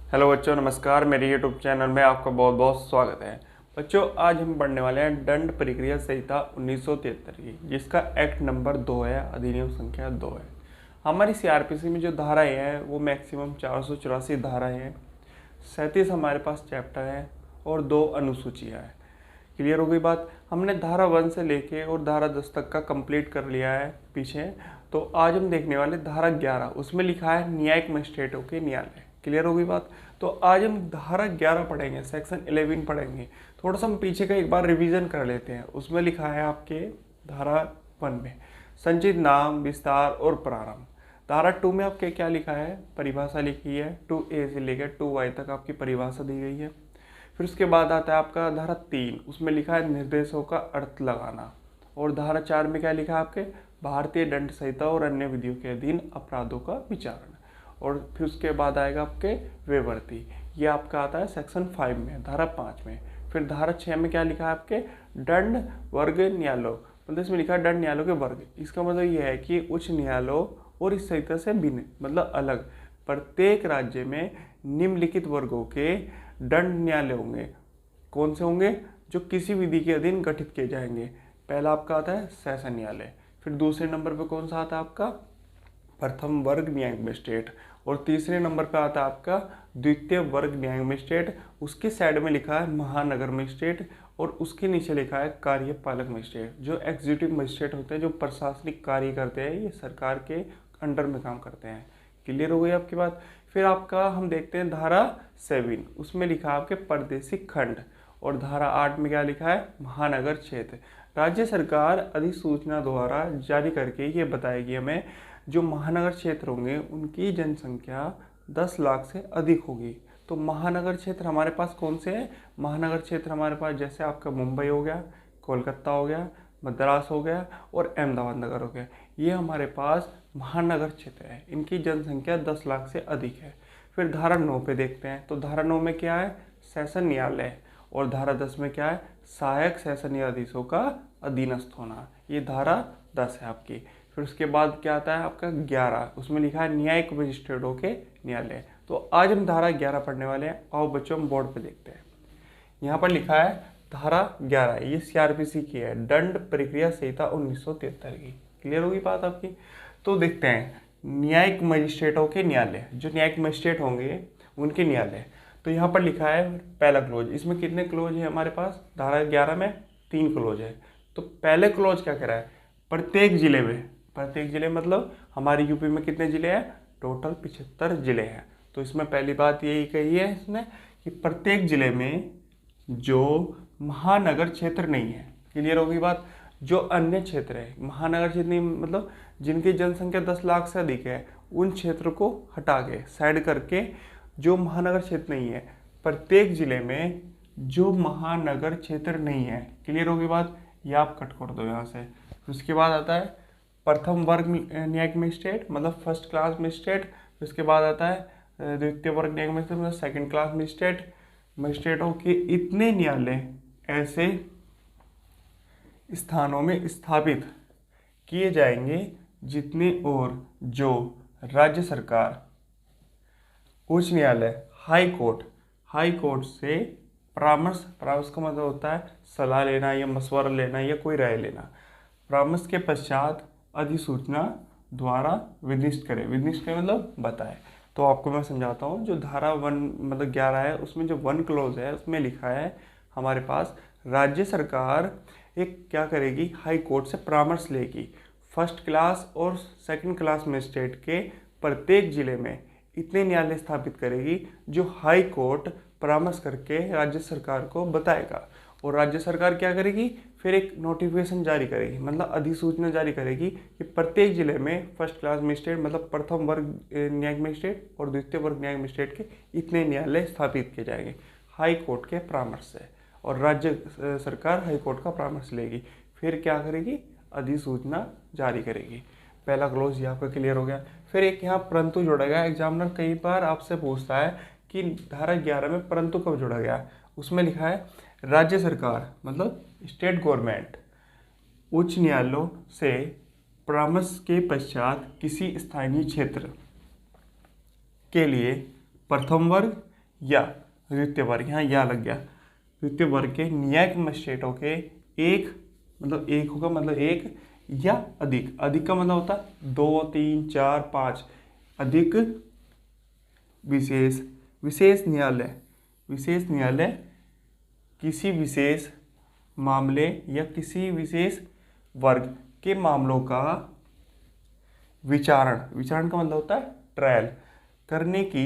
Hello बच्चों, नमस्कार। मेरे यूट्यूब चैनल में आपका बहुत बहुत स्वागत है। बच्चों, आज हम पढ़ने वाले हैं दंड प्रक्रिया संहिता 1973 की, जिसका एक्ट नंबर 2 है, अधिनियम संख्या 2 है। हमारी सीआरपीसी में जो धाराएं हैं वो मैक्सिमम 484 धाराएं हैं, 37 हमारे पास चैप्टर हैं और 2 अनुसूचियाँ हैं। क्लियर हो गई बात। हमने धारा 1 से लेके और धारा 10 तक का कंप्लीट कर लिया है पीछे। तो आज हम देखने वाले धारा 11, उसमें लिखा है न्यायिक मजिस्ट्रेटों के न्यायालय। क्लियर हो गई बात। तो आज हम धारा 11 पढ़ेंगे, सेक्शन 11 पढ़ेंगे। थोड़ा सा हम पीछे का एक बार रिवीजन कर लेते हैं। उसमें लिखा है आपके धारा 1 में संचित नाम, विस्तार और प्रारंभ। धारा 2 में आपके क्या लिखा है, परिभाषा लिखी है। 2A से लेकर 2Y तक आपकी परिभाषा दी गई है। फिर उसके बाद आता है आपका धारा 3, उसमें लिखा है निर्देशों का अर्थ लगाना। और धारा 4 में क्या लिखा है आपके, भारतीय दंड संहिता और अन्य विधियों के अधीन अपराधों का विचारण। और फिर उसके बाद आएगा आपके विवर्ती, ये आपका आता है सेक्शन 5 में, धारा 5 में। फिर धारा 6 में क्या लिखा है आपके, दंड वर्ग न्यायालयों, मतलब इसमें लिखा है दंड न्यायालयों के वर्ग। इसका मतलब ये है कि उच्च न्यायालयों और इस संहिता से भिन्न, मतलब अलग, प्रत्येक राज्य में निम्नलिखित वर्गों के दंड न्यायालय होंगे। कौन से होंगे, जो किसी विधि के अधीन गठित किए जाएंगे। पहला आपका आता है सेशन न्यायालय। फिर दूसरे नंबर पे कौन सा आता है आपका, प्रथम वर्ग न्यायिक मजिस्ट्रेट। और तीसरे नंबर पे आता है आपका द्वितीय वर्ग न्यायिक मजिस्ट्रेट। उसके साइड में लिखा है महानगर मजिस्ट्रेट और उसके नीचे लिखा है कार्यपालक मजिस्ट्रेट। जो एग्जीक्यूटिव मजिस्ट्रेट होते हैं, जो प्रशासनिक कार्य करते हैं, ये सरकार के अंडर में काम करते हैं। क्लियर हो गई आपकी बात। फिर आपका हम देखते हैं धारा 7, उसमें लिखा है आपके प्रादेशिक खंड। और धारा 8 में क्या लिखा है, महानगर क्षेत्र। राज्य सरकार अधिसूचना द्वारा जारी करके ये बताएगी हमें, जो महानगर क्षेत्र होंगे उनकी जनसंख्या 10 लाख से अधिक होगी। तो महानगर क्षेत्र हमारे पास कौन से हैं, महानगर क्षेत्र हमारे पास जैसे आपका मुंबई हो गया, कोलकाता हो गया, मद्रास हो गया और अहमदाबाद नगर हो गया। ये हमारे पास महानगर क्षेत्र है, इनकी जनसंख्या 10 लाख से अधिक है। फिर धारा 9 पे देखते हैं। तो धारा 9 में क्या है, सेशन न्यायालय। और धारा 10 में क्या है, सहायक सेशन न्यायाधीशों का अधीनस्थ होना। ये धारा 10 है आपकी। फिर उसके बाद क्या आता है आपका 11, उसमें लिखा है न्यायिक मजिस्ट्रेटों के न्यायालय। तो आज हम धारा 11 पढ़ने वाले हैं। आओ बच्चों, हम बोर्ड पे देखते हैं। यहाँ पर लिखा है धारा 11, ये सीआरपीसी की है, दंड प्रक्रिया संहिता 1973 की। क्लियर होगी बात आपकी। तो देखते हैं न्यायिक मजिस्ट्रेटों के न्यायालय, जो न्यायिक मजिस्ट्रेट होंगे उनके न्यायालय। तो यहाँ पर लिखा है पहला क्लोज। इसमें कितने क्लोज है हमारे पास, धारा 11 में 3 क्लोज है। तो पहले क्लोज क्या कह रहा है, प्रत्येक जिले में, प्रत्येक जिले मतलब हमारे यूपी में कितने जिले हैं, टोटल 75 जिले हैं। तो इसमें पहली बात यही कही है इसने कि प्रत्येक जिले में जो महानगर क्षेत्र नहीं है। क्लियर होगी बात। जो अन्य क्षेत्र है, महानगर क्षेत्र नहीं मतलब जिनकी जनसंख्या 10 लाख से अधिक है, उन क्षेत्र को हटा के साइड करके जो महानगर क्षेत्र नहीं है, प्रत्येक जिले में जो महानगर क्षेत्र नहीं है। क्लियर होगी बात, ये आप कट कर दो यहाँ से। उसके बाद आता है प्रथम वर्ग न्यायिक मजिस्ट्रेट, मतलब फर्स्ट क्लास मजिस्ट्रेट। उसके बाद आता है द्वितीय वर्ग न्यायिक मजिस्ट्रेट, मतलब सेकंड क्लास मजिस्ट्रेट। मजिस्ट्रेटों के इतने न्यायालय ऐसे स्थानों में स्थापित किए जाएंगे जितने और जो राज्य सरकार, उच्च न्यायालय, हाई कोर्ट से परामर्श का मतलब होता है सलाह लेना या मशवरा लेना या कोई राय लेना, परामर्श के पश्चात अधिसूचना द्वारा विनिष्ट करे। विनिष्ट करे मतलब बताए। तो आपको मैं समझाता हूँ। जो धारा 1 मतलब 11 है, उसमें जो 1 क्लोज है उसमें लिखा है हमारे पास, राज्य सरकार एक क्या करेगी, हाई कोर्ट से परामर्श लेगी, फर्स्ट क्लास और सेकंड क्लास मजिस्ट्रेट के प्रत्येक जिले में इतने न्यायालय स्थापित करेगी जो हाई कोर्ट परामर्श करके राज्य सरकार को बताएगा। और राज्य सरकार क्या करेगी, फिर एक नोटिफिकेशन जारी करेगी, मतलब अधिसूचना जारी करेगी कि प्रत्येक जिले में फर्स्ट क्लास मजिस्ट्रेट मतलब प्रथम वर्ग न्यायिक मजिस्ट्रेट और द्वितीय वर्ग न्यायिक मजिस्ट्रेट के इतने न्यायालय स्थापित किए जाएंगे हाई कोर्ट के परामर्श से। और राज्य सरकार हाई कोर्ट का परामर्श लेगी, फिर क्या करेगी, अधिसूचना जारी करेगी। पहला क्लोज ये आपका क्लियर हो गया। फिर एक यहाँ परंतु जोड़ा गया। एग्जामिनर कई बार आपसे पूछता है कि धारा 11 में परंतु कब जोड़ा गया। उसमें लिखा है राज्य सरकार मतलब स्टेट गवर्नमेंट उच्च न्यायालयों से परामर्श के पश्चात किसी स्थानीय क्षेत्र के लिए प्रथम वर्ग या द्वितीय वर्ग, यहाँ या लग गया, द्वितीय वर्ग के न्यायिक मजिस्ट्रेटों के एक, मतलब एक होगा, मतलब एक या अधिक, अधिक का मतलब होता है 2 3 4 5, अधिक विशेष, विशेष न्यायालय, विशेष न्यायालय किसी विशेष मामले या किसी विशेष वर्ग के मामलों का विचारण, विचारण का मतलब होता है ट्रायल, करने के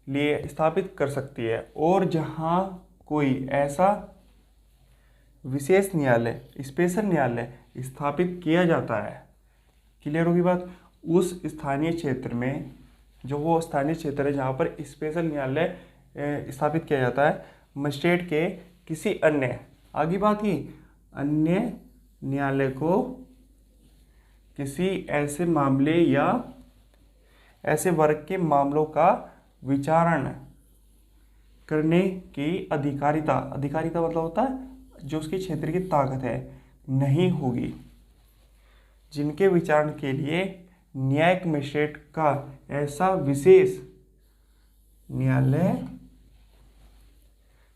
लिए स्थापित कर सकती है। और जहां कोई ऐसा विशेष न्यायालय, स्पेशल न्यायालय स्थापित किया जाता है, क्लियर होगी बात, उस स्थानीय क्षेत्र में, जो वो स्थानीय क्षेत्र है जहाँ पर स्पेशल न्यायालय स्थापित किया जाता है, मजिस्ट्रेट के किसी अन्य, आगे बात ही, अन्य न्यायालय को किसी ऐसे मामले या ऐसे वर्ग के मामलों का विचारण करने की अधिकारिता, अधिकारिता मतलब होता है जो उसके क्षेत्र की ताकत है, नहीं होगी, जिनके विचारण के लिए न्यायिक मजिस्ट्रेट का ऐसा विशेष न्यायालय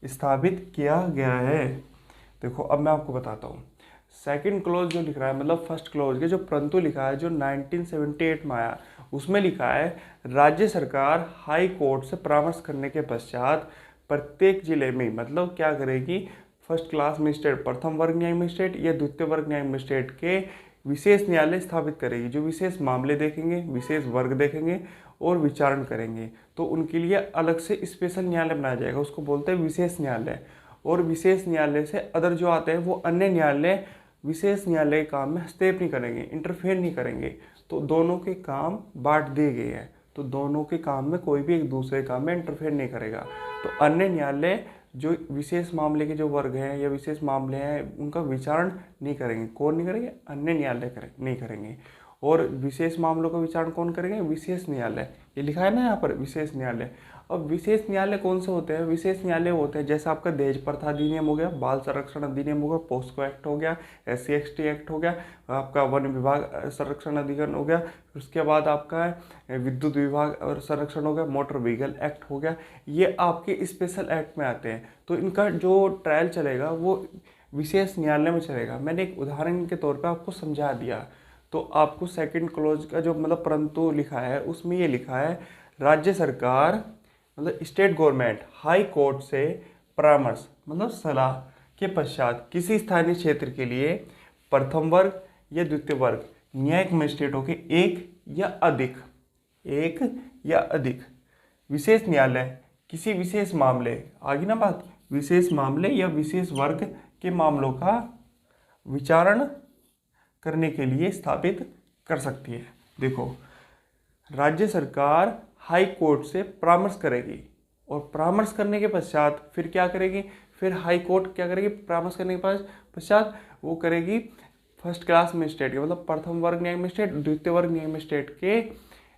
स्थापित किया गया है। देखो अब मैं आपको बताता हूँ, सेकंड क्लॉज जो लिख रहा है, मतलब फर्स्ट क्लॉज के जो परंतु लिखा है, जो 1978 में आया, उसमें लिखा है राज्य सरकार हाई कोर्ट से परामर्श करने के पश्चात प्रत्येक जिले में, मतलब क्या करेगी, फर्स्ट क्लास मजिस्ट्रेट, प्रथम वर्ग न्यायिक मजिस्ट्रेट या द्वितीय वर्ग न्यायिक मजिस्ट्रेट के विशेष न्यायालय स्थापित करेगी, जो विशेष मामले देखेंगे, विशेष वर्ग देखेंगे और विचारण करेंगे। तो उनके लिए अलग से स्पेशल न्यायालय बनाया जाएगा, उसको बोलते हैं विशेष न्यायालय। और विशेष न्यायालय से अदर जो आते हैं वो अन्य न्यायालय विशेष न्यायालय के काम में हस्तक्षेप नहीं करेंगे, इंटरफेयर नहीं करेंगे। तो दोनों के काम बांट दिए गए हैं, तो दोनों के काम में कोई भी एक दूसरे काम में इंटरफेयर नहीं करेगा। तो अन्य न्यायालय जो विशेष मामले के जो वर्ग हैं या विशेष मामले हैं उनका विचारण नहीं करेंगे। कौन नहीं करेंगे? अन्य न्यायालय नहीं करेंगे। और विशेष मामलों का विचारण कौन करेंगे? विशेष न्यायालय। ये लिखा है ना यहाँ पर, विशेष न्यायालय। अब विशेष न्यायालय कौन से होते हैं? विशेष न्यायालय होते हैं जैसे आपका दहेज प्रथा अधिनियम हो गया, बाल संरक्षण अधिनियम हो गया, पोस्को एक्ट हो गया, SC/ST एक्ट हो गया, आपका वन विभाग संरक्षण अधिनियम हो गया, उसके बाद आपका विद्युत विभाग और संरक्षण हो गया, मोटर व्हीकल एक्ट हो गया। ये आपके स्पेशल एक्ट में आते हैं। तो इनका जो ट्रायल चलेगा वो विशेष न्यायालय में चलेगा। मैंने एक उदाहरण के तौर पर आपको समझा दिया। तो आपको सेकंड क्लॉज का जो मतलब परंतु लिखा है उसमें ये लिखा है राज्य सरकार मतलब स्टेट गवर्नमेंट हाई कोर्ट से परामर्श मतलब सलाह के पश्चात किसी स्थानीय क्षेत्र के लिए प्रथम वर्ग या द्वितीय वर्ग न्यायिक मजिस्ट्रेटों के एक या अधिक विशेष न्यायालय किसी विशेष मामले, आगे ना बात, विशेष मामले या विशेष वर्ग के मामलों का विचारण करने के लिए स्थापित कर सकती है। देखो, राज्य सरकार हाई कोर्ट से परामर्श करेगी और परामर्श करने के पश्चात फिर क्या करेगी? फिर हाई कोर्ट क्या करेगी? परामर्श करने के पश्चात वो करेगी फर्स्ट क्लास मजिस्ट्रेट के मतलब प्रथम वर्ग न्यायिक मजिस्ट्रेट, द्वितीय वर्ग न्यायिक मजिस्ट्रेट के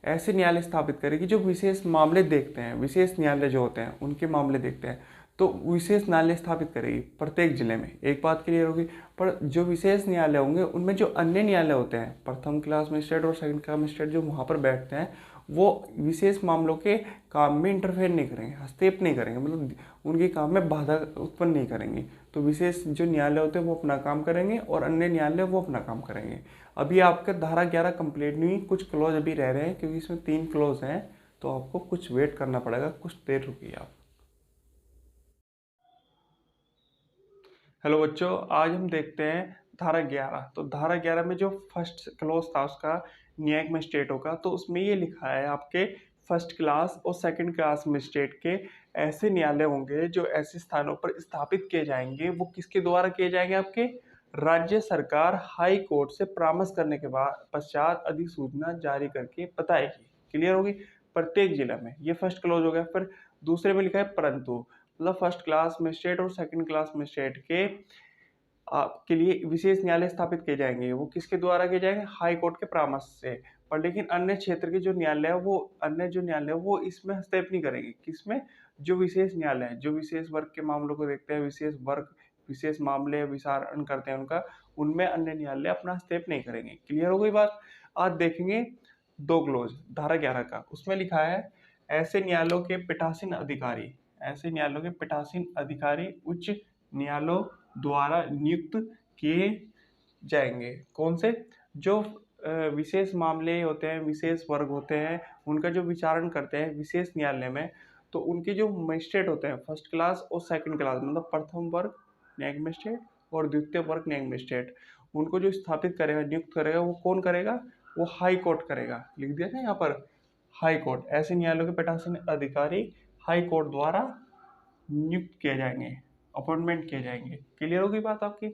ऐसे न्यायालय स्थापित करेगी जो विशेष मामले देखते हैं, विशेष न्यायालय जो होते हैं उनके मामले देखते हैं। तो विशेष न्यायालय स्थापित करेगी प्रत्येक जिले में। एक बात क्लियर होगी। पर जो विशेष न्यायालय होंगे उनमें जो अन्य न्यायालय होते हैं, प्रथम क्लास मजिस्ट्रेट और सेकंड क्लास मजिस्ट्रेट जो वहाँ पर बैठते हैं, वो विशेष मामलों के काम में इंटरफेयर नहीं करेंगे, हस्तक्षेप नहीं करेंगे, मतलब उनके काम में बाधा उत्पन्न नहीं करेंगे। तो विशेष जो न्यायालय होते हैं वो अपना काम करेंगे और अन्य न्यायालय वो अपना काम करेंगे। अभी आपके धारा 11 कंप्लीट नहीं हुई, कुछ क्लॉज अभी रह रहे हैं क्योंकि इसमें 3 क्लॉज हैं, तो आपको कुछ वेट करना पड़ेगा, कुछ देर रुकिए आप। हेलो बच्चों, आज हम देखते हैं धारा 11। तो धारा 11 में जो फर्स्ट क्लॉज था उसका न्यायिक मजिस्ट्रेटों का, तो उसमें ये लिखा है आपके फर्स्ट क्लास और सेकंड क्लास मजिस्ट्रेट के ऐसे न्यायालय होंगे जो ऐसे स्थानों पर स्थापित किए जाएंगे। वो किसके द्वारा किए जाएंगे? आपके राज्य सरकार हाई कोर्ट से परामर्श करने के बाद पश्चात अधिसूचना जारी करके बताएगी। क्लियर होगी? प्रत्येक जिला में। ये फर्स्ट क्लॉज हो गया। फिर दूसरे में लिखा है परंतु, मतलब फर्स्ट क्लास मजिस्ट्रेट और सेकंड क्लास मजिस्ट्रेट के लिए विशेष न्यायालय स्थापित किए जाएंगे। वो किसके द्वारा किए जाएंगे? हाई कोर्ट के परामर्श से। पर लेकिन अन्य क्षेत्र के जो न्यायालय है वो अन्य जो न्यायालय है वो इसमें हस्तक्षेप नहीं करेंगे। किसमें? जो विशेष न्यायालय है, जो विशेष वर्ग के मामलों को देखते हैं, विशेष वर्ग विशेष मामले विचारण करते हैं उनका, उनमें अन्य न्यायालय अपना हस्तक्षेप नहीं करेंगे। क्लियर हो गई बात? आज देखेंगे 2 क्लोज धारा 11 का। उसमें लिखा है ऐसे न्यायालयों के पीठासीन अधिकारी, ऐसे न्यायालयों के पीठासीन अधिकारी उच्च न्यायालयों द्वारा नियुक्त किए जाएंगे। कौन से? जो विशेष मामले होते हैं, विशेष वर्ग होते हैं, उनका जो विचारण करते हैं विशेष न्यायालय में, तो उनके जो मजिस्ट्रेट होते हैं फर्स्ट क्लास और सेकंड क्लास, मतलब प्रथम वर्ग न्यायिक मजिस्ट्रेट और द्वितीय वर्ग न्यायिक मजिस्ट्रेट, उनको जो स्थापित करेगा, नियुक्त करेगा, वो कौन करेगा? वो हाई कोर्ट करेगा। लिख दिया ना यहाँ पर, हाई कोर्ट। ऐसे न्यायालयों के पीठासीन अधिकारी हाई कोर्ट द्वारा नियुक्त किए जाएंगे, अपॉइंटमेंट किए जाएंगे। क्लियर होगी बात आपकी?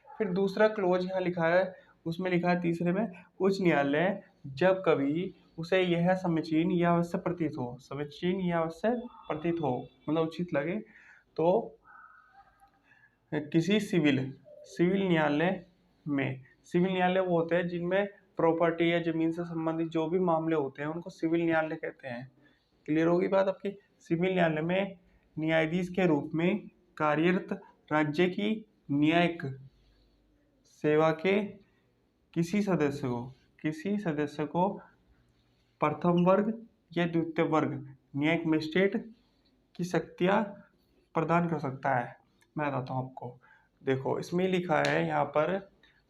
फिर दूसरा क्लोज यहाँ लिखा है, उसमें लिखा है तीसरे में, उच्च न्यायालय जब कभी उसे यह समीचीन या आवश्यक प्रतीत हो, समीचीन या आवश्यक प्रतीत हो मतलब उचित लगे, तो किसी सिविल न्यायालय में, सिविल न्यायालय वो होते हैं जिनमें प्रॉपर्टी या जमीन से संबंधित जो भी मामले होते हैं उनको सिविल न्यायालय कहते हैं। क्लियर होगी बात आपकी? सिविल न्यायालय में न्यायाधीश के रूप में कार्यरत राज्य की न्यायिक सेवा के किसी सदस्य को प्रथम वर्ग या द्वितीय वर्ग न्यायिक मजिस्ट्रेट की शक्तियां प्रदान कर सकता है। मैं बताता हूँ आपको। देखो इसमें लिखा है यहाँ पर,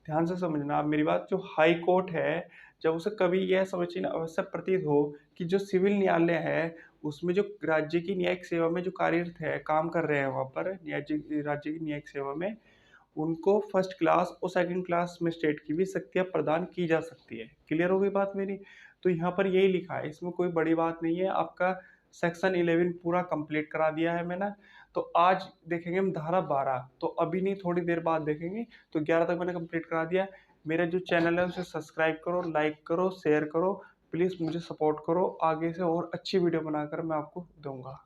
ध्यान से समझना आप मेरी बात। जो हाई कोर्ट है, जब उसे कभी यह समझना आवश्यक प्रतीत हो कि जो सिविल न्यायालय है उसमें जो राज्य की न्यायिक सेवा में जो कार्यरत है, काम कर रहे हैं वहाँ पर राज्य की न्यायिक सेवा में, उनको फर्स्ट क्लास और सेकंड क्लास मजिस्ट्रेट की भी शक्तियां प्रदान की जा सकती है। क्लियर हो गई बात मेरी? तो यहाँ पर यही लिखा है, इसमें कोई बड़ी बात नहीं है। आपका सेक्शन 11 पूरा कंप्लीट करा दिया है मैंने। तो आज देखेंगे हम धारा 12, तो अभी नहीं, थोड़ी देर बाद देखेंगे। तो 11 तक मैंने कंप्लीट करा दिया। मेरा जो चैनल है उसे सब्सक्राइब करो, लाइक करो, शेयर करो, प्लीज़ मुझे सपोर्ट करो। आगे से और अच्छी वीडियो बनाकर मैं आपको दूंगा।